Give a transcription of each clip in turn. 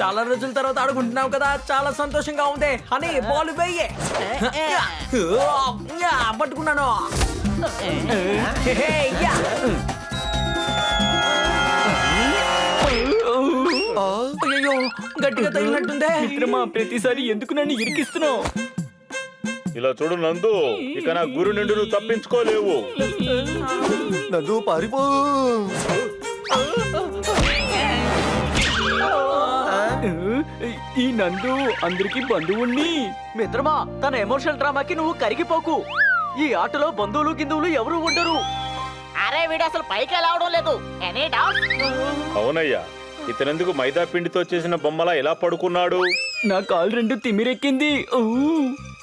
చాలా రోజుల తర్వాత ఆడుకుంటున్నావు కదా, చాలా సంతోషంగా ఉంది. హనీ బాల్ వెయ్యి. పట్టుకున్నాను. అయ్యో, గట్టిగా తగిలినట్టుందే. మిత్రమా, ప్రతిసారి ఎందుకు నన్ను ఇరికిస్తున్నావు? ఇలా చూడు నందు, ఇక నా గురి నుండి నువ్వు తప్పించుకోలేవు. నందు పారిపో. ఈ నందు అందరికి బంధువుణ్ణి. మిత్రమా, తన ఎమోషనల్ డ్రామాకి నువ్వు కరిగిపోకు. ఈ ఆటలో బంధువులు గిందువులు ఎవరు ఉండరు. అరే వీడు అసలు పైకి వెళ్ళవడం లేదు. Any doubt? అవునయ్యా, ఇతనెందుకు మైదా పిండితో చేసిన బొమ్మలా ఎలా పడుకున్నాడు? నా కాలు రెండు తిమిరెక్కింది.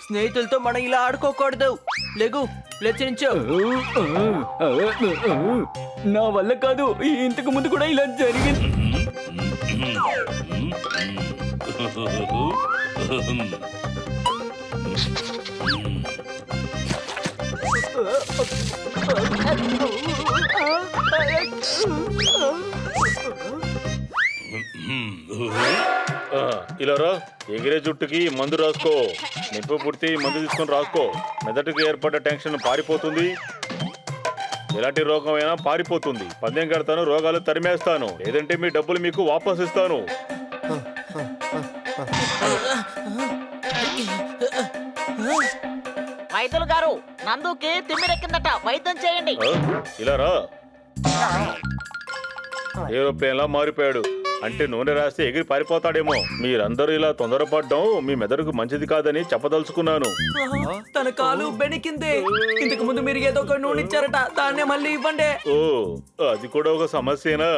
స్నేహితులతో మనం ఇలా ఆడుకోకూడదు. లేగు, లేచి నించో. నా వల్ల కాదు. ఇంతకు ముందు కూడా ఇలా జరిగింది. ఇలా రా, ఎగిరే జుట్టుకి మందు రాసుకో. నిప్పు పుడితే ఈ మందు తీసుకొని రాసుకో. మెదడుకి ఏర్పడ్డ టెన్షన్ పారిపోతుంది. ఎలాంటి రోగం అయినా పారిపోతుంది. పందెం కడతాను, రోగాలు తరిమేస్తాను. లేదంటే మీ డబ్బులు మీకు వాపస్ ఇస్తాను. వైద్యులు గారు, నందుకి తిమ్మిరెక్కిందట, వైద్యం చేయండి. ఇలా రా. ఏరోప్లేన్ లా మారిపోయాడు. అంటే నూనె రాస్తే ఎగిరి పారిపోతాడేమో. మీరందరూ ఇలా తొందరపడ్డం మీ మెదడుకు మంచిది కాదని చెప్పదలుచుకున్నాను. తన కాలు బెణికింది. ఇంతకు ముందు మీరు ఏదో ఒక నూనె ఇచ్చారట, దాన్నే మళ్ళీ ఇవ్వండి. ఓ, అది కూడా ఒక సమస్యేనా?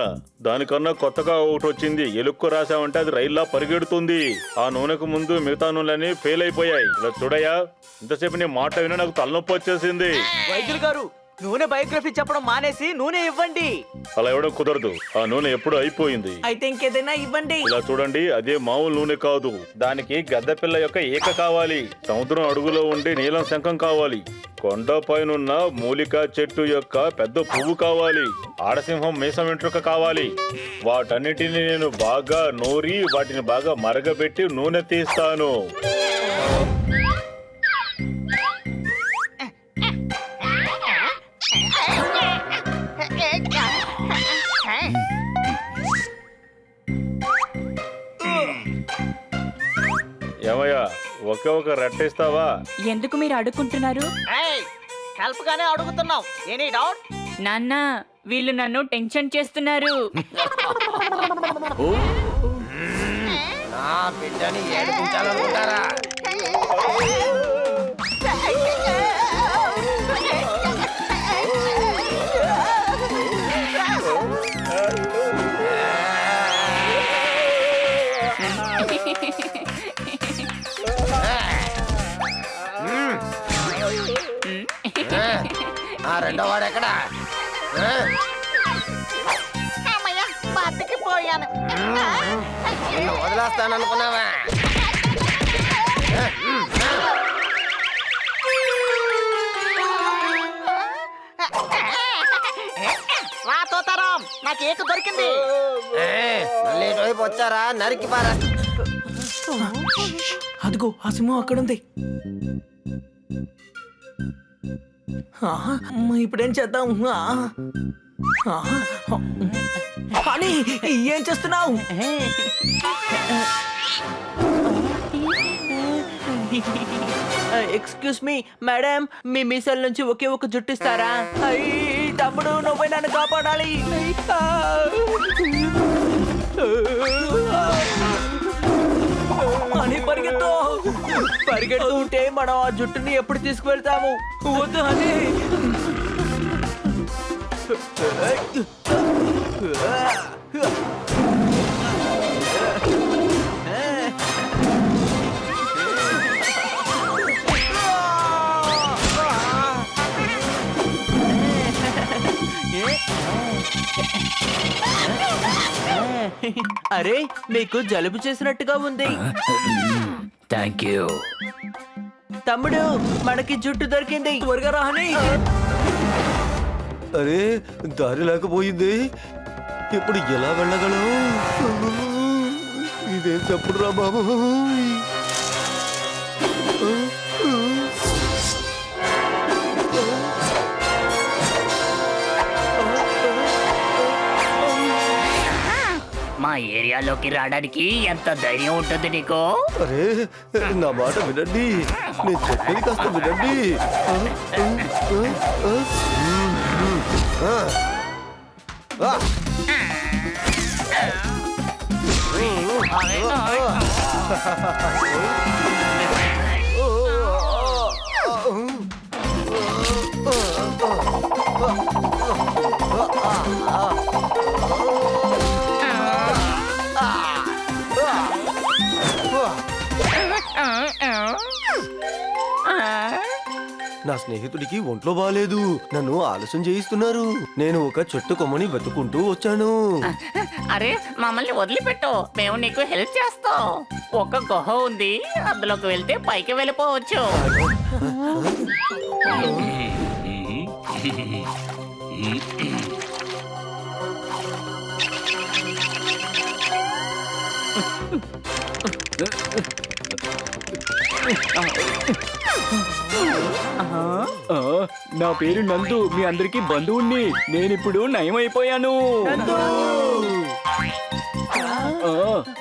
దానికన్నా కొత్తగా ఒకటి వచ్చింది. ఎలుక్కు రాసామంటే అది రైల్లా పరిగెడుతుంది. ఆ నూనెకు ముందు మిగతా నూనెలన్నీ ఫెయిల్ అయిపోయాయి. ఇలా చూడయ్యా, ఇంతసేపు నీ మాట వినా నాకు తలనొప్పి వచ్చేసింది. వైద్యులు గారు, నూనె బయోగ్రఫీ చెప్పడం మానేసి నూనె ఇవ్వండి. అలా ఇవ్వడం కుదరదు. ఆ నూనె ఎప్పుడు అయిపోయింది. అయితే ఇంకేదైనా ఇవ్వండి. ఇలా చూడండి, అదే మామూలు నూనె కాదు. దానికి గద్దె పిల్ల యొక్క ఈక కావాలి. సముద్రం అడుగులో ఉండే నీలం శంఖం కావాలి. కొండ పైనున్న మూలికా చెట్టు యొక్క పెద్ద పువ్వు కావాలి. ఆడసింహం మీసం వెంట్రుక కావాలి. వాటన్నిటిని నేను బాగా నూరి వాటిని బాగా మరగబెట్టి నూనె తీస్తాను. ఏమయ్యా, ఒకే ఒక రెట్టేస్తావా? ఎందుకు మీరు అడుగుకుంటున్నారు? హెల్ప్ గానే అడుగుతున్నాం. Any doubt? నాన్న, వీళ్ళు నన్ను టెన్షన్ చేస్తున్నారు. నా బిడ్డని ఏడిపించాలనుకుంటారా? రెండో వాడు ఎక్కడా? అమ్మయ్యా, బతికిపోయాను. నిన్ను వదిలేస్తాననుకున్నావా? రా తోతారాం, నాకు ఏక దొరికింది. మళ్ళీ ఇటువైపు వచ్చారా? నరికి పారా. అదిగో ఆ సింహం అక్కడుంది. ఇప్పుడేం చేద్దాం? కానీ ఏం చేస్తున్నావు? ఎక్స్క్యూజ్ మీ మేడం, మీ మీసాల నుంచి ఒకే ఒక జుట్టిస్తారా? తమ్ముడు, నువ్వే నన్ను కాపాడాలి. అని పరిగెడుతూ ఉంటే మనం ఆ జుట్టుని ఎప్పుడు తీసుకువెళ్తాము? వద్దు అని. అరే, మీకు జలుబు చేసినట్టుగా ఉంది. Thank you. తమ్ముడు, మనకి జుట్టు దొరికింది. త్వరగా రాని. అరే, దారి లేకపోయింది. ఇప్పుడు ఎలా వెళ్ళగలం? ఇదేం చెప్పుడురా బాబు. మా ఏరియాలోకి రావడానికి ఎంత ధైర్యం ఉంటుంది నీకు? అరే నా మాట వినండి, నేను చెప్పేది కాస్త వినండి. నా స్నేహితుడికి ఒంట్లో బాగాలేదు, నన్ను ఆలస్యం చేయిస్తున్నారు. నేను ఒక చెట్టు కొమ్మని వెతుకుంటూ వచ్చాను. అరే మమ్మల్ని వదిలిపెట్టు, మేము నీకు హెల్ప్ చేస్తాం. ఒక గుహ ఉంది, అందులోకి వెళ్తే పైకి వెళ్ళిపోవచ్చు. ఆ, నా పేరు నందు, మీ అందరికి బంధువుణ్ణి. నేనిప్పుడు నయమైపోయాను.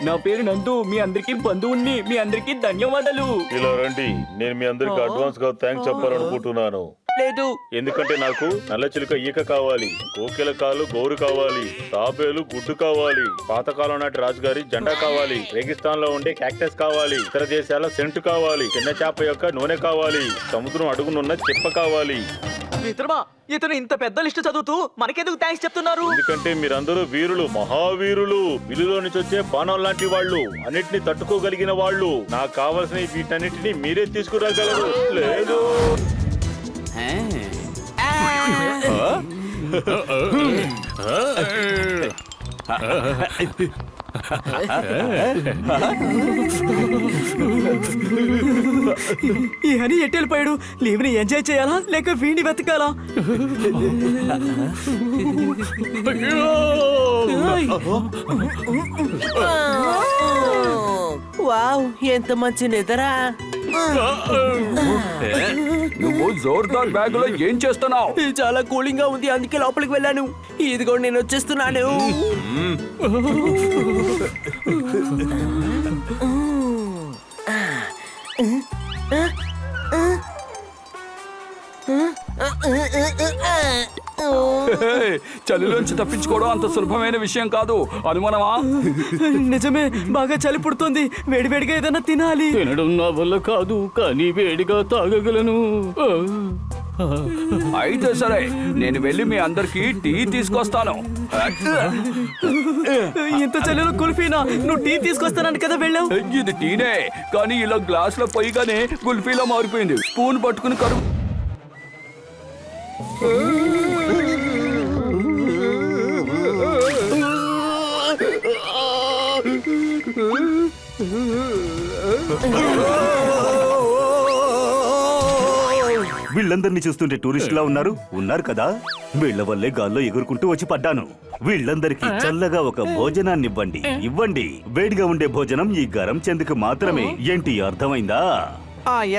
నా పేరు నందు, మీ అందరికి బంధువుణ్ణి. మీ అందరికి ధన్యవాదాలు. ఇలా రండి, నేను మీ అందరికి అడ్వాన్స్ గా థ్యాంక్స్ చెప్పాలనుకుంటున్నాను. లేదు. ఎందుకంటే నాకు నల్ల చిలుక ఈక కావాలి, కోకిల కాలు గోరు కావాలి, తాబేలు గుడ్డు కావాలి, పాతకాలం నాటి రాజుగారి జెండా కావాలి, రేగిస్తాన్ లో ఉండే క్యాక్టస్ కావాలి, ఇతర దేశాల సెంటు కావాలి, చిన్న చేప యొక్క నూనె కావాలి, సముద్రం అడుగునున్న చెప్ప కావాలి. మిత్రమా, ఇతను ఇంత పెద్ద లిస్టు చదువుతూ మనకెందుకు థ్యాంక్స్ చెప్తున్నారు? ఎందుకంటే మీరందరూ వీరులు, మహావీరులు, విలులో నుంచి వచ్చే బాణం లాంటి వాళ్ళు, అన్నిటిని తట్టుకోగలిగిన వాళ్ళు. నాకు కావలసిన వీటన్నిటిని మీరే తీసుకురాగలరు. లేదు ఈ హనీ ఎటు వెళ్ళిపోయాడు? లీవ్ ని ఎంజాయ్ చేయాలా లేక వీడిని వెతకాలా? వావ్, ఎంత మంచి నిద్రా. నువ్వు జోర్దార్ బ్యాగ్ లో ఏం చేస్తున్నావు? ఇది చాలా కూలింగ్ గా ఉంది, అందుకే లోపలికి వెళ్ళాను. ఇదిగో నేను వచ్చేస్తున్నాను. చలిలోంచి తప్పించుకోవడం అంత సులభమైన విషయం కాదు. అనుమానమా? నిజమే, బాగా చలి పుడుతుంది. వేడివేడిగా ఏదైనా తినాలి. తినడం నా వల్ల కాదు, కానీ వేడిగా తాగగలను. అయితే సరే, నేను వెళ్ళి మీ అందరికి టీ తీసుకొస్తాను. ఇంత చలిలో కుల్ఫీనా? నువ్వు టీ తీసుకొస్తానని కదా వెళ్ళావు. ఇది టీనే, కానీ ఇలా గ్లాస్ లో పోయిగానే కుల్ఫీలా మారిపోయింది. స్పూన్ పట్టుకుని కరువు. వీళ్ళందరినీ చూస్తుంటే టూరిస్టులా ఉన్నారు కదా. వీళ్ళ వల్లే గాల్లో ఎగురుకుంటూ వచ్చి పడ్డాను. వీళ్ళందరికీ చల్లగా ఒక భోజనాన్ని ఇవ్వండి. వేడిగా ఉండే భోజనం ఈ గరం చెందుకు మాత్రమే. ఏంటి అర్థమైందా?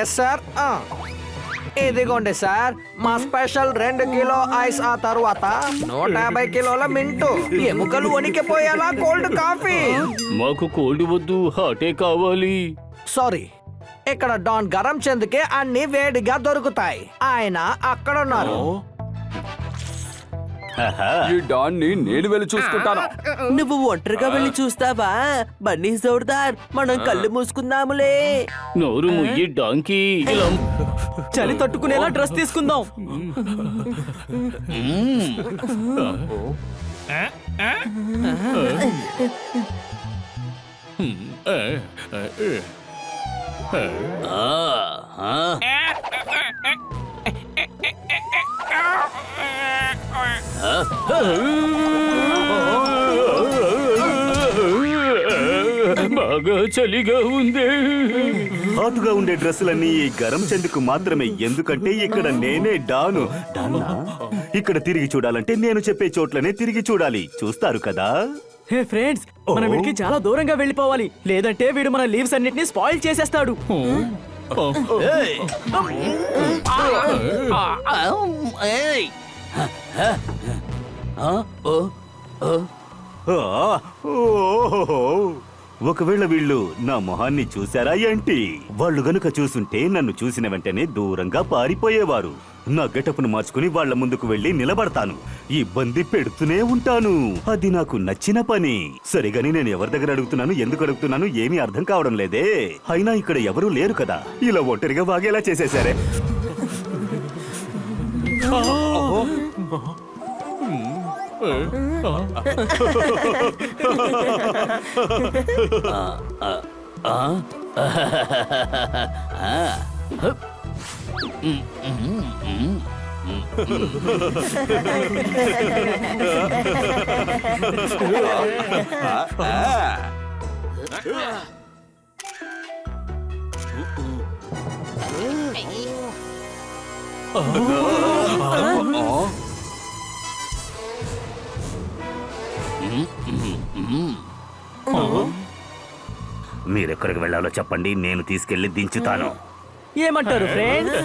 Yes sir. ఇదిగోండి సార్, మా స్పెషల్ 2 కిలో ఐస్, ఆ తరువాత 150 కిలోల మింటు, ఎముకలు వణికిపోయేలా కోల్డ్ కాఫీ. మాకు కోల్డ్ వద్దు, హాటే కావాలి. సారీ, ఇక్కడ డాన్ గరం చంద్కే అన్ని వేడిగా దొరుకుతాయి. ఆయన అక్కడ ఉన్నారు. ఈ డాన్ ని నేను వెళ్ళి చూసుకుంటాను. నువ్వు ఒంటరిగా వెళ్ళి చూస్తావా? బన్నీ జోర్దార్, మనం కళ్ళు మూసుకుందాములే. నోరు ముయ్యి డాంకీ. చలి తట్టుకునేలా డ్రెస్ తీసుకుందాం. బాగా చలిగా ఉంది. హాటుగా ఉండే డ్రెస్సులన్నీ ఈ గరం చెందుకు మాత్రమే, ఎందుకంటే ఇక్కడ నేనే డాను. డాన్నా? ఇక్కడ తిరిగి చూడాలంటే నేను చెప్పే చోట్లనే తిరిగి చూడాలి. చూస్తారు కదా? హే ఫ్రెండ్స్, మనం వీడికి చాలా దూరంగా వెళ్ళిపోవాలి, లేదంటే వీడు మన లీవ్స్ అన్నిటిని స్పాయిల్ చేసేస్తాడు. ఆ, ఓహో. ఒకవేళ వీళ్ళు నా మొహాన్ని చూశారా ఏంటి? వాళ్ళు గనుక చూసుంటే నన్ను చూసిన వెంటనే దూరంగా పారిపోయేవారు. నా గెటప్ను మార్చుకుని వాళ్ళ ముందుకు వెళ్లి నిలబడతాను, ఇబ్బంది పెడుతూనే ఉంటాను. అది నాకు నచ్చిన పని. సరిగాని నేను ఎవరి దగ్గర అడుగుతున్నాను, ఎందుకు అడుగుతున్నాను ఏమీ అర్థం కావడం లేదే. అయినా ఇక్కడ ఎవరూ లేరు కదా, ఇలా ఒంటరిగా వాగేలా చేసేశారే. మీరెక్కడికి వెళ్ళాలో చెప్పండి, నేను తీసుకెళ్లి దించుతాను. ఏమంటారు ఫ్రెండ్స్?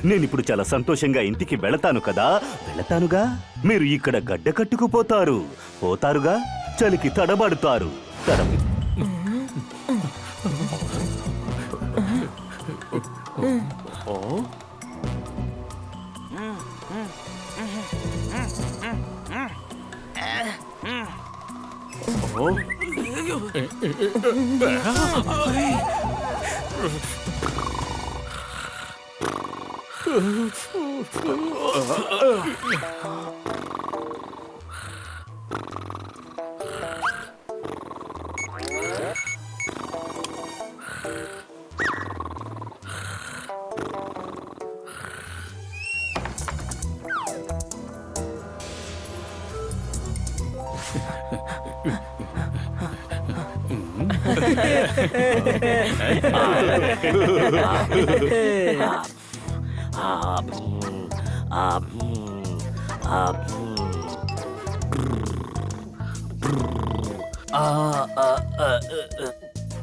నేనిప్పుడు చాలా సంతోషంగా ఇంటికి వెళతాను కదా, వెళతానుగా. మీరు ఇక్కడ గడ్డ కట్టుకుపోతారు, పోతారుగా, చలికి తడబడతారు.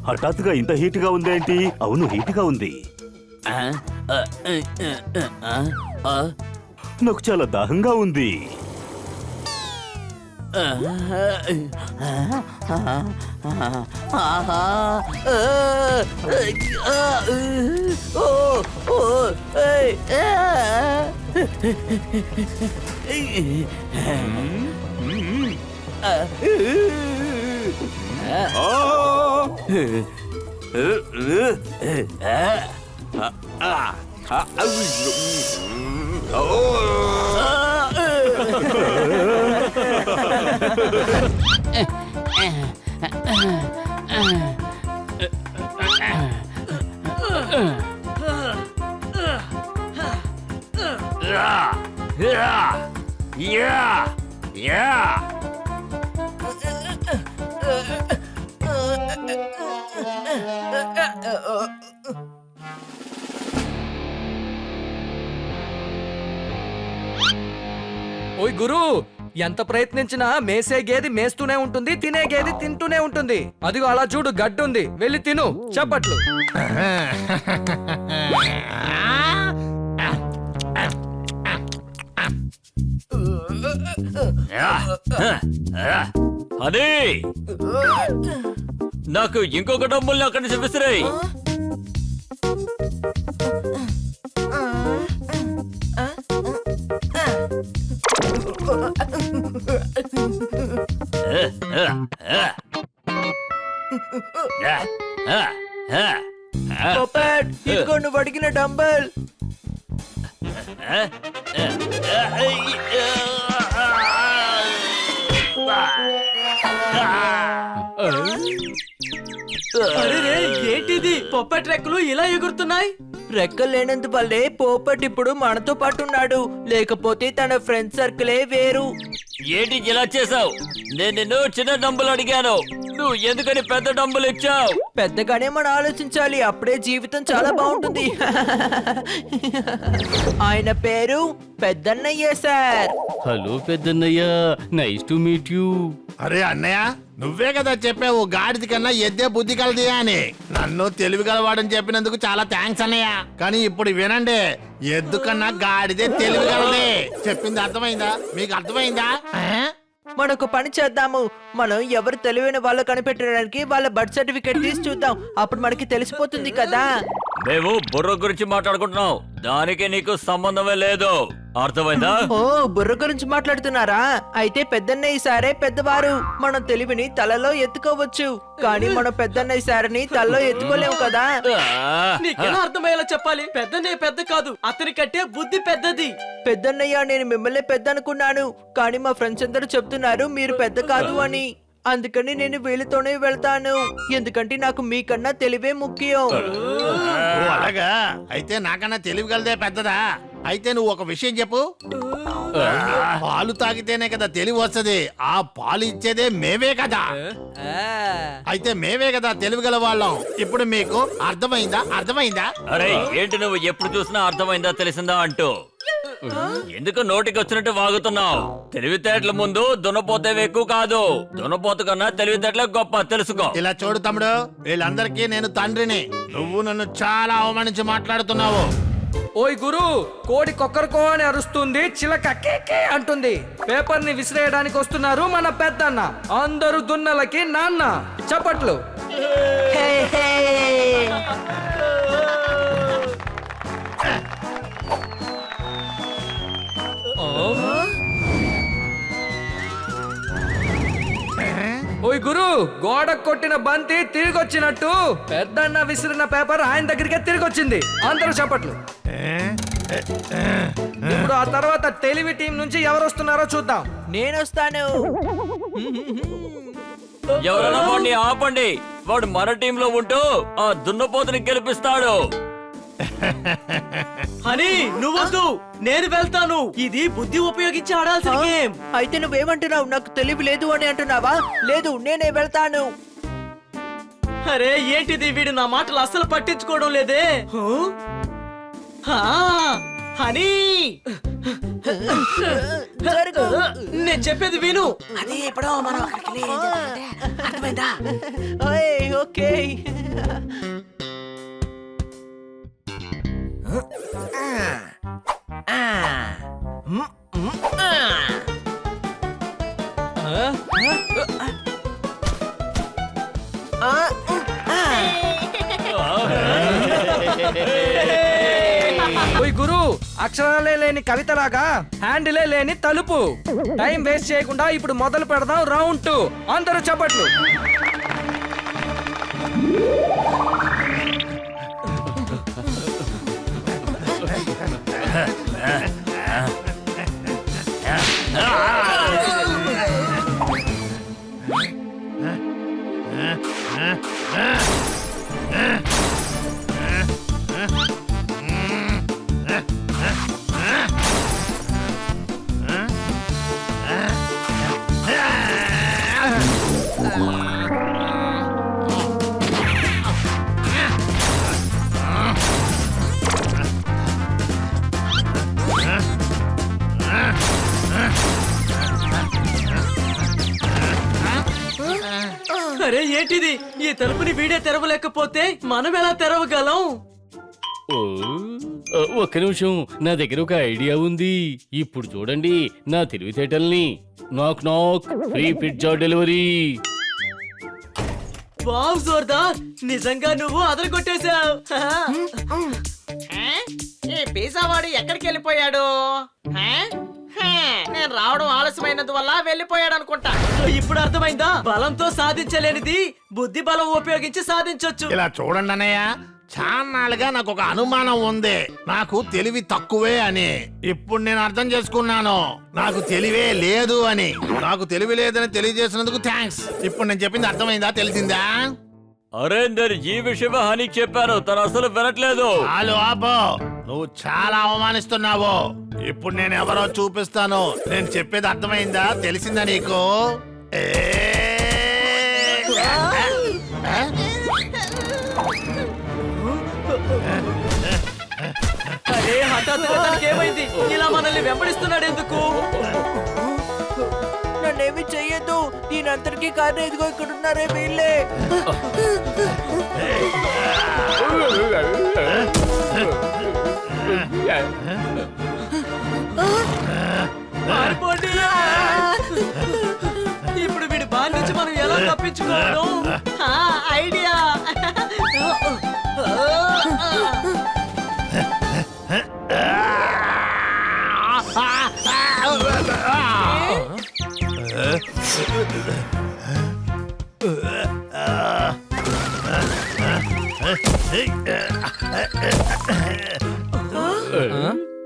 హఠాత్తుగా ఇంత హీట్గా ఉందేంటి? అవును, హీట్గా ఉంది. నాకు చాలా దాహంగా ఉంది. ఓయ్ గురు, ఎంత ప్రయత్నించినా మేసే గేది మేస్తూనే ఉంటుంది, తినే గేది తింటూనే ఉంటుంది. అదిగో అలా చూడు, గడ్డుంది, వెళ్ళి తిను. చప్పట్లు. అదే నాకు ఇంకొక డబ్బుల్ని అక్కడి నుంచి విసిరాయి. పొప్పట్, ఇదిగో నువ్వు అడిగిన డంబల్. అరే ఏంటిది పొప్పటి రెక్కలు ఇలా ఎగురుతున్నాయి? రెక్కలు లేనందువల్లే పోపట్ ఇప్పుడు మనతో పాటు ఉన్నాడు. లేకపోతే తన ఫ్రెండ్ సర్కిలే వేరు. ఏంటి ఇలా చేసావు? నేను నిన్ను చిన్న డబ్బులు అడిగాను, నువ్వు ఎందుకని పెద్ద డబ్బులు ఇచ్చావు? పెద్దగానే మనం ఆలోచించాలి, అప్పుడే జీవితం చాలా బాగుంటుంది. ఆయన పేరు Peddannayya sir. Hello Peddannayya, nice to meet you. అరే అన్నయ్య, నువ్వే కదా చెప్పావు గాడిది కన్నా ఎద్దే బుద్ధి కలది అని. నన్ను తెలివి గలవాడని చెప్పినందుకు చాలా థ్యాంక్స్ అన్నయ్య. కానీ ఇప్పుడు వినండి, ఎద్దు కన్నా గాడిదే తెలివి గలది. చెప్పింది అర్థమైందా? మీకు అర్థమైందా? మనొక పని చేద్దాము. మనం ఎవరు తెలివైన వాళ్ళు కనిపెట్టడానికి వాళ్ళ బర్త్ సర్టిఫికేట్ తీసి చూద్దాం. అప్పుడు మనకి తెలిసిపోతుంది కదా. మేము బుర్ర గురించి మాట్లాడుకుంటున్నాం, దానికి నీకు సంబంధమే లేదు, అర్థమైందా? ఓ, బుర్ర గురించి మాట్లాడుతున్నారా? అయితే పెద్దన్నయ్య సారే పెద్దవారు. మనం తెలివిని తలలో ఎత్తుకోవచ్చు, కానీ మనం పెద్దన్నయ్య సారిని తలలో ఎత్తుకోలేము కదా. నీకెలా అర్థమయ్యేలా చెప్పాలి? పెద్దనే పెద్ద కాదు, అతని కంటే బుద్ధి పెద్దది. పెద్దన్నయ్య, నేను మిమ్మల్ని పెద్ద అనుకున్నాను, కానీ మా ఫ్రెండ్స్ అందరూ చెప్తున్నారు మీరు పెద్ద కాదు అని. అందుకని నేను వీళ్ళతోనే వెళ్తాను, ఎందుకంటే నాకు మీకన్నా తెలివే ముఖ్యం. ఓ అలాగా? అయితే నాకన్నా తెలివి గలదే పెద్దదా? అయితే నువ్వు ఒక విషయం చెప్పు. పాలు తాగితేనే కదా తెలివి వస్తది, ఆ పాలు ఇచ్చేదే మేవే కదా. అయితే మేవే కదా తెలివి గల వాళ్ళం. ఇప్పుడు మీకు అర్థమైందా? అర్థమైందా? అరే ఏంటి నువ్వు ఎప్పుడు చూసినా అర్థమైందా తెలిసిందా అంటూ ఎందుకు నోటికి వచ్చినట్టు వాగుతున్నావు? తెలివితేటల ముందు దున్నపోతే ఎక్కువ కాదు, దున్నపోతు కన్నా తెలివితేటలే గొప్ప, తెలుసుకో. ఇలా చూడు తమ్ముడు, వీళ్ళందరికీ నేను తండ్రిని. నువ్వు నన్ను చాలా అవమానించి మాట్లాడుతున్నావు. ఓయ్ గురు, కోడి కొక్కరకో అని అరుస్తుంది, చిలక కేకే అంటుంది. పేపర్ ని విసిరేయడానికి వస్తున్నారు మన పెద్దన్న. అందరూ దున్నలకి నాన్న. చప్పట్లు. హే, హే. ఓయ్ గురు, గోడ కొట్టిన బంతి తిరిగి వచ్చినట్టు పెద్దన్న విసిరిన పేపర్ ఆయన దగ్గరికే తిరిగి వచ్చింది. అందరూ చప్పట్లు. ఇప్పుడు ఆ తర్వాత తెలివి టీం నుంచి ఎవరు వస్తున్నారో చూద్దాం. నేను వస్తాను. ఎవరైనా వాడిని ఆపండి, వాడు మన టీంలో ఉంటూ ఆ దున్నపోతుని గెలిపిస్తాడు. అని నువ్వొద్దు, నేను వెళ్తాను. ఇది బుద్ధి ఉపయోగించి ఆడాల్సిన గేమ్. అయితే నువ్వేమంటున్నావు? నాకు తెలివి లేదు అని అంటున్నావా? లేదు, నేనే వెళ్తాను. అరే ఏంటిది, వీడు నా మాటలు అస్సలు పట్టించుకోవడం లేదే. హనీ, జరుగు. నేను చెప్పేది విను. అది ఎప్పుడో మనం అర్థమైందా? ఓకే. ఓయ్ గురు, అక్షరాలే లేని కవితలాగా హ్యాండిలే లేని తలుపు. టైం వేస్ట్ చేయకుండా ఇప్పుడు మొదలు పెడదాం రౌండ్ 2. అందరూ చప్పట్లు. అరే ఏంటిది, ఈ తలుపుని వీడే తెరవలేకపోతే మనం ఎలా తెరవగలం? ఒక్క నిమిషం, నా దగ్గర ఒక ఐడియా ఉంది. ఇప్పుడు చూడండి నా తెలివితేటల్ని. నాక్ నాక్, free pizza delivery. Wow Jordar, నిజంగా నువ్వు అదరగొట్టేశావు. ఈ పిజ్జా వాడు ఎక్కడికి వెళ్ళిపోయాడు? నేను రావడం ఆలస్యమైనందువల్ల వెళ్ళిపోయాడు అనుకుంటా. ఇప్పుడు అర్థమైందా? బలంతో సాధించలేనిది బుద్ధి బలం ఉపయోగించి సాధించొచ్చు. ఇలా చూడండి అన్నయ్య, చాన్నాళ్ళుగా నాకు ఒక అనుమానం ఉంది. నాకు తెలివి తక్కువే అని. ఇప్పుడు నేను అర్థం చేసుకున్నాను నాకు తెలివే లేదు అని. నాకు తెలివి లేదని తెలియజేసినందుకు థ్యాంక్స్. ఇప్పుడు నేను చెప్పింది అర్థమైందా, తెలిసిందా? అరే నేను ఈ విషయమే హనీకి చెప్పాను, తను అసలు వినట్లేదు. చాలు ఆపో, నువ్వు చాలా అవమానిస్తున్నావు. ఇప్పుడు నేను ఎవరో చూపిస్తాను. నేను చెప్పేది అర్థమైందా, తెలిసిందా నీకు? అరే హఠాత్తుగా తనకి ఏమైంది? ఇలా మనల్ని వెంబడిస్తున్నాడు ఎందుకు? నన్నేమి చెయ్యొద్దు. దీనంతటికీ కారణం ఇదిగో ఇక్కడ ఉన్నారే వీళ్ళే. పారిపోండి. ఇప్పుడు వీడి బారి నుంచి మనం ఎలా తప్పించుకోవడం? ఐడియా.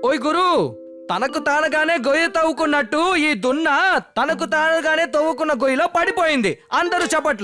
ఓయ్ గురు, తనకు తానుగానే గొయ్యి తవ్వుకున్నట్టు ఈ దున్న తనకు తానుగానే తవ్వుకున్న గొయ్యిలో పడిపోయింది. అందరూ చప్పట్లు.